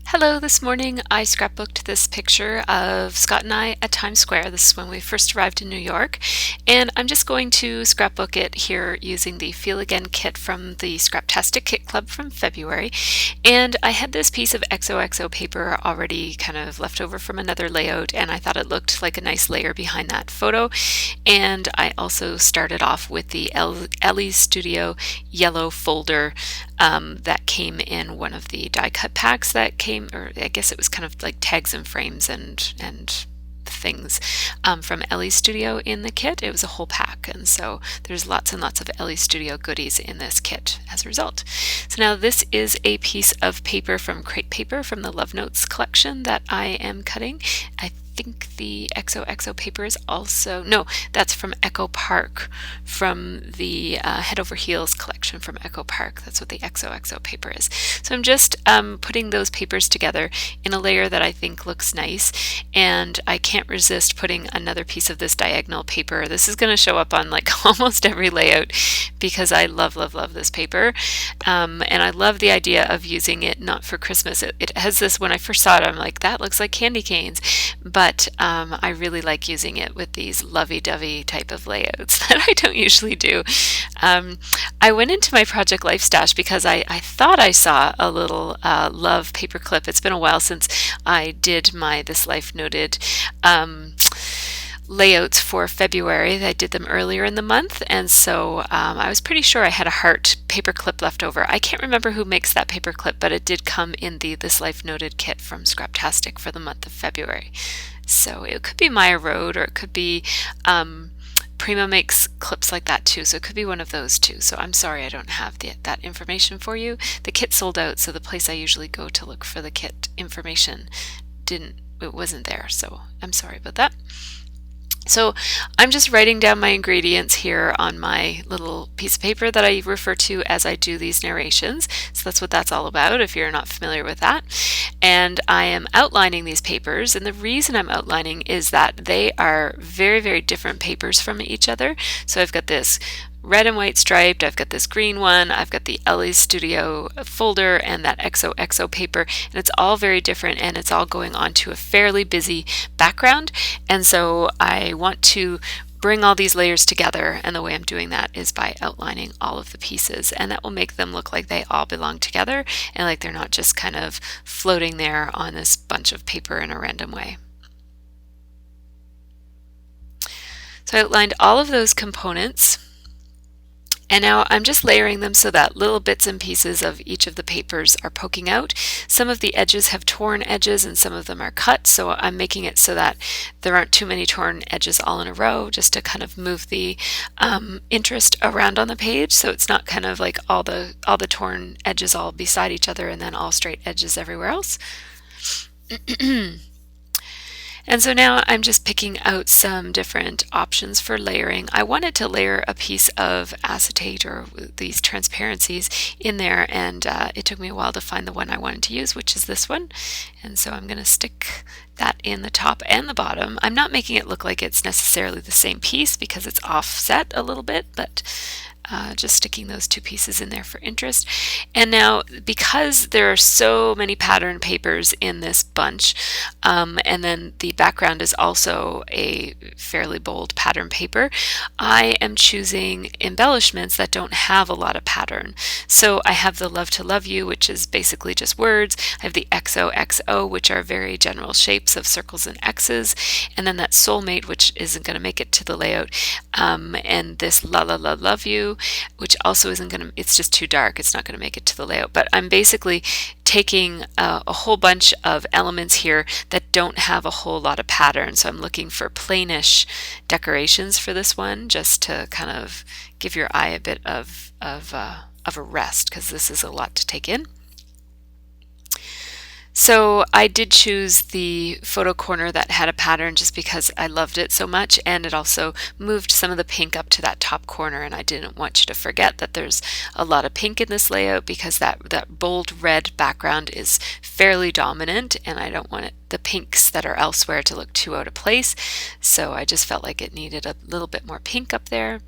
Hello, this morning I scrapbooked this picture of Scott and I at Times Square. This is when we first arrived in New York, and I'm just going to scrapbook it here using the Feel Again kit from the Scraptastic Kit Club from February. And I had this piece of XOXO paper already kind of left over from another layout, and I thought it looked like a nice layer behind that photo. And I also started off with the Ellie Studio yellow folder that came in one of the die cut packs that came, or I guess it was kind of like tags and frames and things from Ellie Studio in the kit. It was a whole pack, and so there's lots and lots of Ellie Studio goodies in this kit as a result. So now this is a piece of paper from Crate Paper from the Love Notes collection that I am cutting. I think the XOXO paper is also, no, that's from Echo Park, from the Head Over Heels collection from Echo Park. That's what the XOXO paper is. So I'm just putting those papers together in a layer that I think looks nice, and I can't resist putting another piece of this diagonal paper. This is going to show up on like almost every layout because I love, love, love this paper, and I love the idea of using it not for Christmas. It has this, when I first saw it, I'm like, that looks like candy canes, but I really like using it with these lovey-dovey type of layouts that I don't usually do. I went into my Project Life stash because I thought I saw a little love paper clip. It's been a while since I did my This Life Noted layouts for February. I did them earlier in the month, and so I was pretty sure I had a heart paper clip left over. I can't remember who makes that paper clip, but it did come in the This Life Noted kit from Scraptastic for the month of February. So it could be Maya Road, or it could be Prima makes clips like that too, so it could be one of those two. So I'm sorry I don't have that information for you. The kit sold out, so the place I usually go to look for the kit information it wasn't there, so I'm sorry about that. So I'm just writing down my ingredients here on my little piece of paper that I refer to as I do these narrations. So that's what that's all about, if you're not familiar with that. And I am outlining these papers, and the reason I'm outlining is that they are very, very different papers from each other. So I've got this red and white striped, I've got this green one, I've got the Ellie Studio folder, and that XOXO paper, and it's all very different, and it's all going onto a fairly busy background. And so I want to bring all these layers together, and the way I'm doing that is by outlining all of the pieces, and that will make them look like they all belong together and like they're not just kind of floating there on this bunch of paper in a random way. So I outlined all of those components, and now I'm just layering them so that little bits and pieces of each of the papers are poking out. Some of the edges have torn edges and some of them are cut, so I'm making it so that there aren't too many torn edges all in a row, just to kind of move the interest around on the page, so it's not kind of like all the torn edges all beside each other and then all straight edges everywhere else. And so now I'm just picking out some different options for layering. I wanted to layer a piece of acetate or these transparencies in there, and it took me a while to find the one I wanted to use, which is this one. And so I'm going to stick that in the top and the bottom. I'm not making it look like it's necessarily the same piece because it's offset a little bit, but just sticking those two pieces in there for interest. And now, because there are so many pattern papers in this bunch, and then the background is also a fairly bold pattern paper, I am choosing embellishments that don't have a lot of pattern. So I have the Love to Love You, which is basically just words. I have the XOXO, which are very general shapes of circles and X's, and then that Soulmate, which isn't going to make it to the layout, and this La La La Love You, which also isn't going to, it's just too dark, it's not going to make it to the layout. But I'm basically taking a whole bunch of elements here that don't have a whole lot of pattern. So I'm looking for plainish decorations for this one, just to kind of give your eye a bit of a rest, because this is a lot to take in. So I did choose the photo corner that had a pattern just because I loved it so much, and it also moved some of the pink up to that top corner, and I didn't want you to forget that there's a lot of pink in this layout because that bold red background is fairly dominant, and I don't want the pinks that are elsewhere to look too out of place. So I just felt like it needed a little bit more pink up there.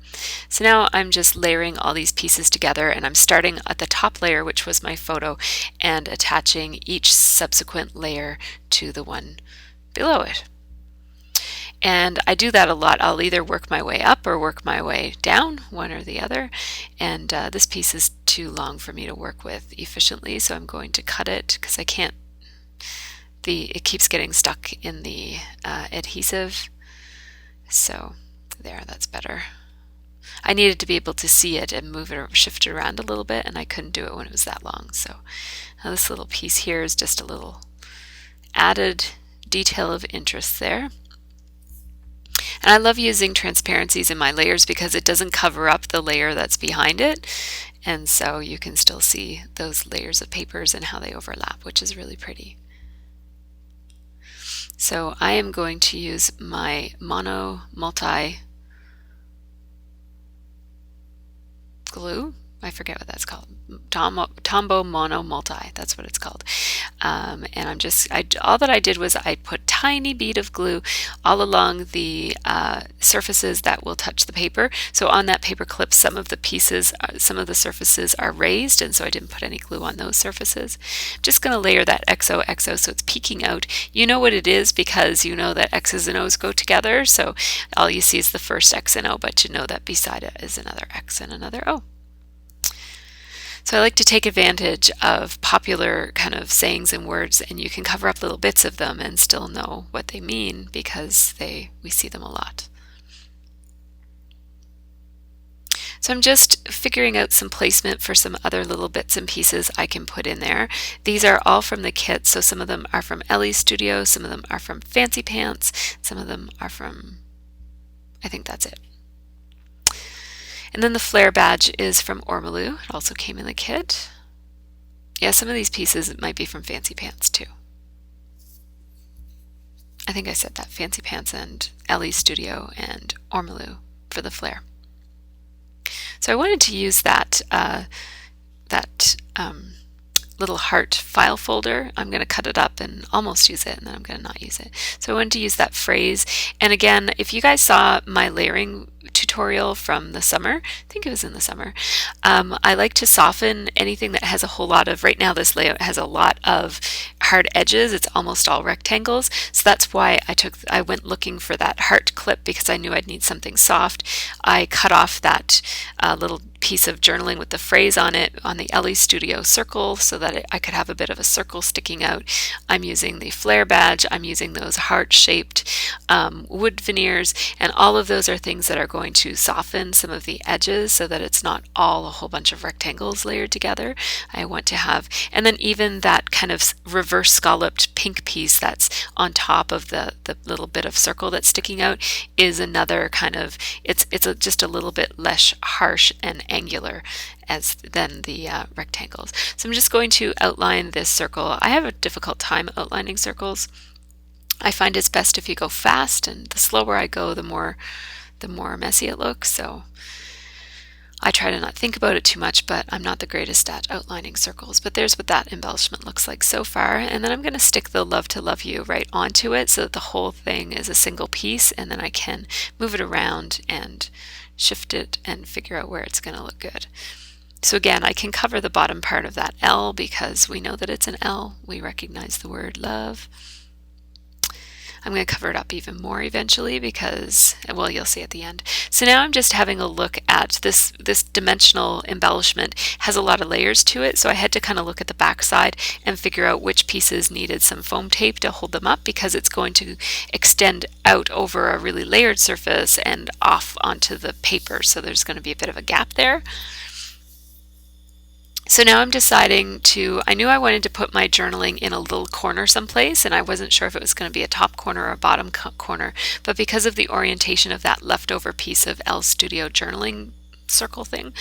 So now I'm just layering all these pieces together, and I'm starting at the top layer, which was my photo, and attaching each subsequent layer to the one below it. And I do that a lot. I'll either work my way up or work my way down, one or the other. And this piece is too long for me to work with efficiently, so I'm going to cut it because I can't. It keeps getting stuck in the adhesive. So there, that's better. I needed to be able to see it and move it or shift it around a little bit, and I couldn't do it when it was that long. So now this little piece here is just a little added detail of interest there. And I love using transparencies in my layers because it doesn't cover up the layer that's behind it, and so you can still see those layers of papers and how they overlap, which is really pretty. So I am going to use my Mono Multi glue. I forget what that's called. Tombow Mono Multi, that's what it's called. And all that I did was I put tiny bead of glue all along the surfaces that will touch the paper. So on that paper clip, some of the surfaces are raised, and so I didn't put any glue on those surfaces. I'm just going to layer that XOXO so it's peeking out. You know what it is because you know that X's and O's go together, so all you see is the first X and O, but you know that beside it is another X and another O. So I like to take advantage of popular kind of sayings and words, and you can cover up little bits of them and still know what they mean because we see them a lot. So I'm just figuring out some placement for some other little bits and pieces I can put in there. These are all from the kit, so some of them are from Ellie's Studio, some of them are from Fancy Pants, some of them are from, I think that's it. And then the flare badge is from Ormolu. It also came in the kit. Yeah, some of these pieces might be from Fancy Pants too. I think I said that. Fancy Pants and Ellie's Studio and Ormolu for the flare. So I wanted to use that little heart file folder. I'm going to cut it up and almost use it, and then I'm going to not use it. So I wanted to use that phrase. And again, if you guys saw my layering tutorial from the summer, I think it was in the summer, I like to soften anything that has a whole lot of, right now this layout has a lot of hard edges. It's almost all rectangles. So that's why I went looking for that heart clip because I knew I'd need something soft. I cut off that little piece of journaling with the phrase on it on the Ellie Studio circle so that I could have a bit of a circle sticking out. I'm using the flare badge, I'm using those heart-shaped wood veneers, and all of those are things that are going to soften some of the edges so that it's not all a whole bunch of rectangles layered together. I want to have, and then even that kind of reverse scalloped pink piece that's on top of the little bit of circle that's sticking out is another kind of, it's just a little bit less harsh and angular than the rectangles. So I'm just going to outline this circle. I have a difficult time outlining circles. I find it's best if you go fast, and the slower I go, the more messy it looks. So I try to not think about it too much, but I'm not the greatest at outlining circles. But there's what that embellishment looks like so far. And then I'm going to stick the Love to Love You right onto it so that the whole thing is a single piece, and then I can move it around and shift it and figure out where it's going to look good. So again, I can cover the bottom part of that L because we know that it's an L. We recognize the word love. I'm going to cover it up even more eventually because, well, you'll see at the end. So now I'm just having a look at this dimensional embellishment. Has a lot of layers to it, so I had to kind of look at the back side and figure out which pieces needed some foam tape to hold them up because it's going to extend out over a really layered surface and off onto the paper, so there's going to be a bit of a gap there. So now I'm deciding I knew I wanted to put my journaling in a little corner someplace, and I wasn't sure if it was going to be a top corner or a bottom corner, but because of the orientation of that leftover piece of L Studio journaling circle thing,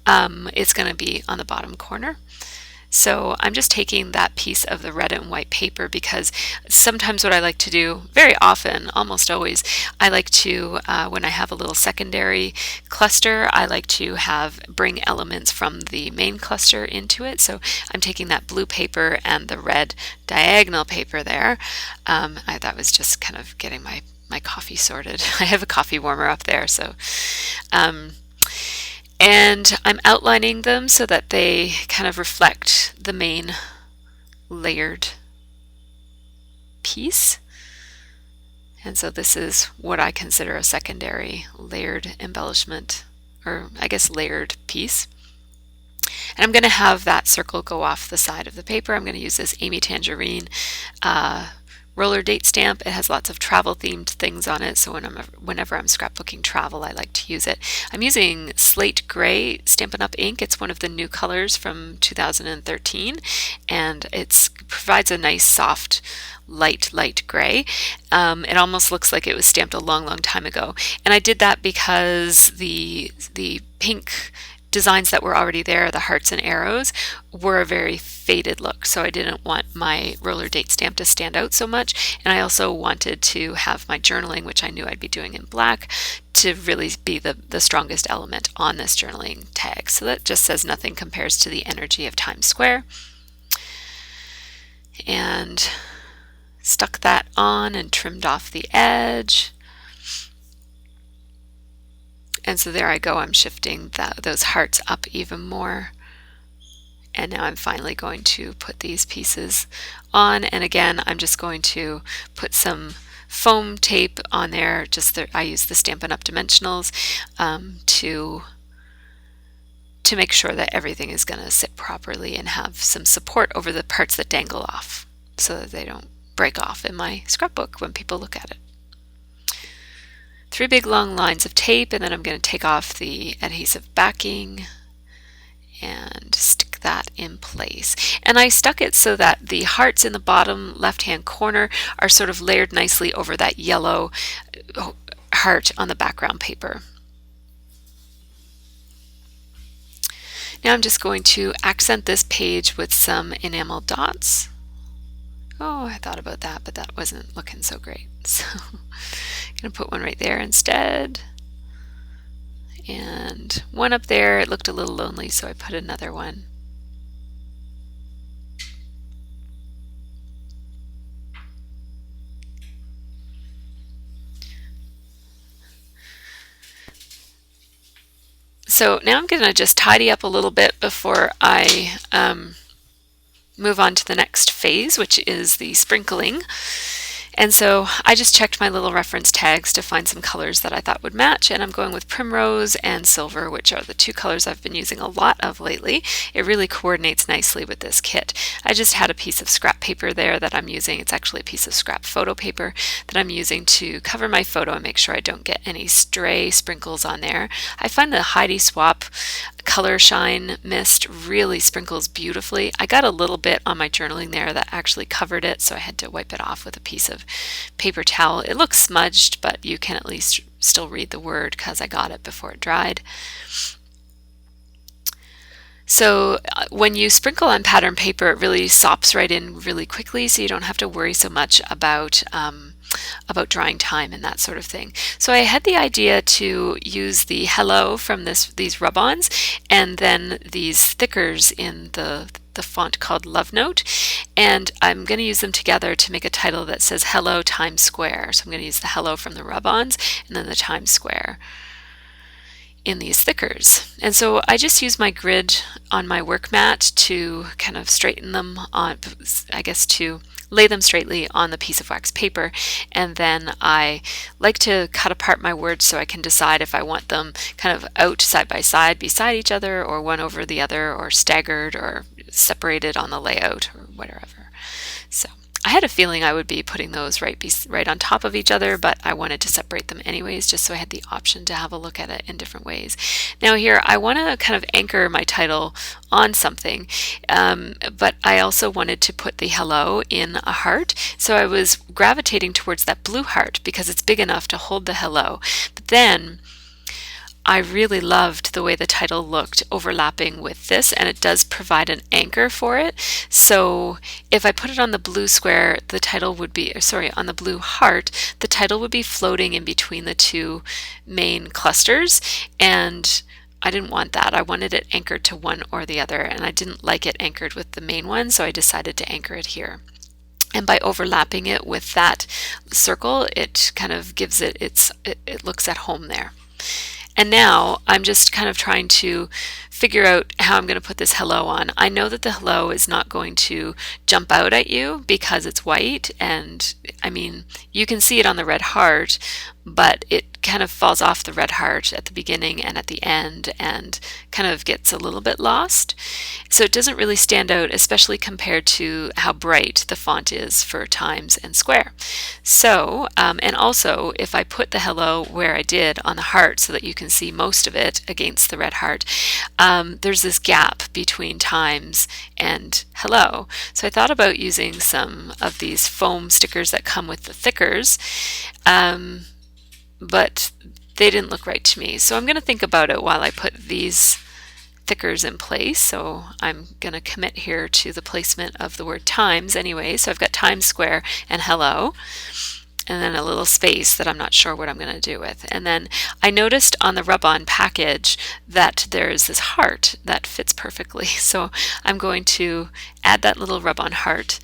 it's going to be on the bottom corner. So I'm just taking that piece of the red and white paper because sometimes what I like to do, very often, almost always, I like to, when I have a little secondary cluster, I like to bring elements from the main cluster into it. So I'm taking that blue paper and the red diagonal paper there. That was just kind of getting my coffee sorted. I have a coffee warmer up there, so and I'm outlining them so that they kind of reflect the main layered piece. And so this is what I consider a secondary layered embellishment, or I guess layered piece. And I'm going to have that circle go off the side of the paper. I'm going to use this Amy Tangerine roller date stamp. It has lots of travel themed things on it, so whenever I'm scrapbooking travel, I like to use it. I'm using slate gray Stampin' Up! Ink. It's one of the new colors from 2013, and it provides a nice soft light gray. It almost looks like it was stamped a long time ago, and I did that because the pink designs that were already there, the hearts and arrows, were a very faded look, so I didn't want my roller date stamp to stand out so much, and I also wanted to have my journaling, which I knew I'd be doing in black, to really be the strongest element on this journaling tag. So that just says nothing compares to the energy of Times Square. And stuck that on and trimmed off the edge. And so there I go, I'm shifting those hearts up even more. And now I'm finally going to put these pieces on. And again, I'm just going to put some foam tape on there. I use the Stampin' Up! Dimensionals to make sure that everything is going to sit properly and have some support over the parts that dangle off so that they don't break off in my scrapbook when people look at it. 3 big long lines of tape, and then I'm going to take off the adhesive backing and stick that in place. And I stuck it so that the hearts in the bottom left-hand corner are sort of layered nicely over that yellow heart on the background paper. Now I'm just going to accent this page with some enamel dots. Oh, I thought about that, but that wasn't looking so great. So I'm going to put one right there instead. And one up there, it looked a little lonely, so I put another one. So now I'm going to just tidy up a little bit before I move on to the next phase, which is the sprinkling. And so I just checked my little reference tags to find some colors that I thought would match, and I'm going with Primrose and Silver, which are the 2 colors I've been using a lot of lately. It really coordinates nicely with this kit. I just had a piece of scrap paper there that I'm using. It's actually a piece of scrap photo paper that I'm using to cover my photo and make sure I don't get any stray sprinkles on there. I find the Heidi Swap Color Shine Mist really sprinkles beautifully. I got a little bit on my journaling there that actually covered it, so I had to wipe it off with a piece of paper towel. It looks smudged, but you can at least still read the word because I got it before it dried. So when you sprinkle on pattern paper, it really sops right in really quickly, so you don't have to worry so much about drying time and that sort of thing. So I had the idea to use the hello from these rub-ons and then these stickers in the font called Love Note, and I'm going to use them together to make a title that says Hello Times Square. So I'm going to use the hello from the rub-ons and then the Times Square in these stickers. And so I just use my grid on my work mat to kind of straighten them on, I guess to lay them straightly on the piece of wax paper, and then I like to cut apart my words so I can decide if I want them kind of out side by side beside each other, or one over the other, or staggered, or separated on the layout, or whatever. So I had a feeling I would be putting those right on top of each other, but I wanted to separate them anyways, just so I had the option to have a look at it in different ways. Now here, I want to kind of anchor my title on something, but I also wanted to put the hello in a heart, so I was gravitating towards that blue heart because it's big enough to hold the hello. But then I really loved the way the title looked overlapping with this, and it does provide an anchor for it. So if I put it on the blue square, the title would be, sorry, on the blue heart, the title would be floating in between the two main clusters, and I didn't want that. I wanted it anchored to one or the other, and I didn't like it anchored with the main one, so I decided to anchor it here. And by overlapping it with that circle, it kind of gives it it looks at home there. And now I'm just kind of trying to figure out how I'm going to put this hello on. I know that the hello is not going to jump out at you because it's white, and I mean, you can see it on the red heart, but it kind of falls off the red heart at the beginning and at the end and kind of gets a little bit lost. So it doesn't really stand out, especially compared to how bright the font is for Times and Square. So, and also if I put the hello where I did on the heart so that you can see most of it against the red heart, there's this gap between Times and hello. So I thought about using some of these foam stickers that come with the thickers, but they didn't look right to me. So I'm going to think about it while I put these thickers in place. So I'm going to commit here to the placement of the word Times anyway. So I've got Times Square and hello, and then a little space that I'm not sure what I'm going to do with. And then I noticed on the rub-on package that there's this heart that fits perfectly. So I'm going to add that little rub-on heart.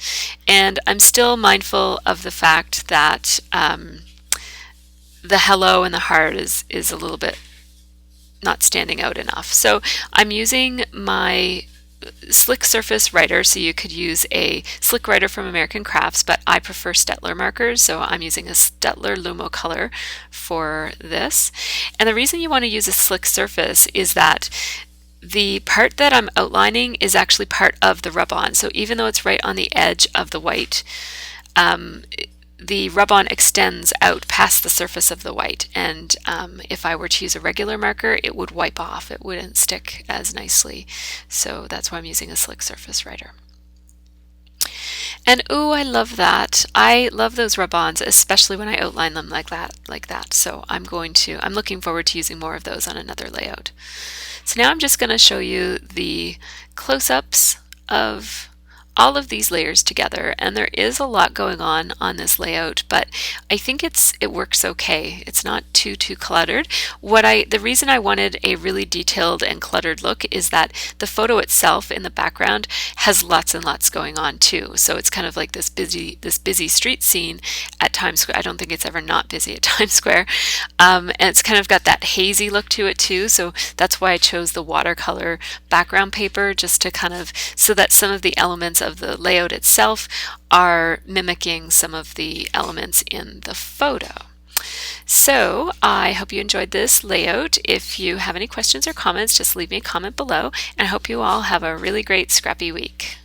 And I'm still mindful of the fact that the hello and the heart is a little bit not standing out enough. So I'm using my Slick Surface Writer, so you could use a Slick Writer from American Crafts, but I prefer Stettler markers, so I'm using a Stettler Lumo color for this. And the reason you want to use a Slick Surface is that the part that I'm outlining is actually part of the rub-on. So even though it's right on the edge of the white, the rub-on extends out past the surface of the white, and if I were to use a regular marker, it would wipe off. It wouldn't stick as nicely. So that's why I'm using a Slick Surface Writer. And ooh, I love that. I love those rub-ons, especially when I outline them like that. So I'm looking forward to using more of those on another layout. So now I'm just going to show you the close-ups of all of these layers together, and there is a lot going on this layout, but I think it works okay. It's not too cluttered. The reason I wanted a really detailed and cluttered look is that the photo itself in the background has lots and lots going on too. So it's kind of like this busy street scene at Times Square. I don't think it's ever not busy at Times Square, and it's kind of got that hazy look to it too. So that's why I chose the watercolor background paper, just to kind of so that some of the elements of the layout itself are mimicking some of the elements in the photo. So I hope you enjoyed this layout. If you have any questions or comments, just leave me a comment below, and I hope you all have a really great scrappy week.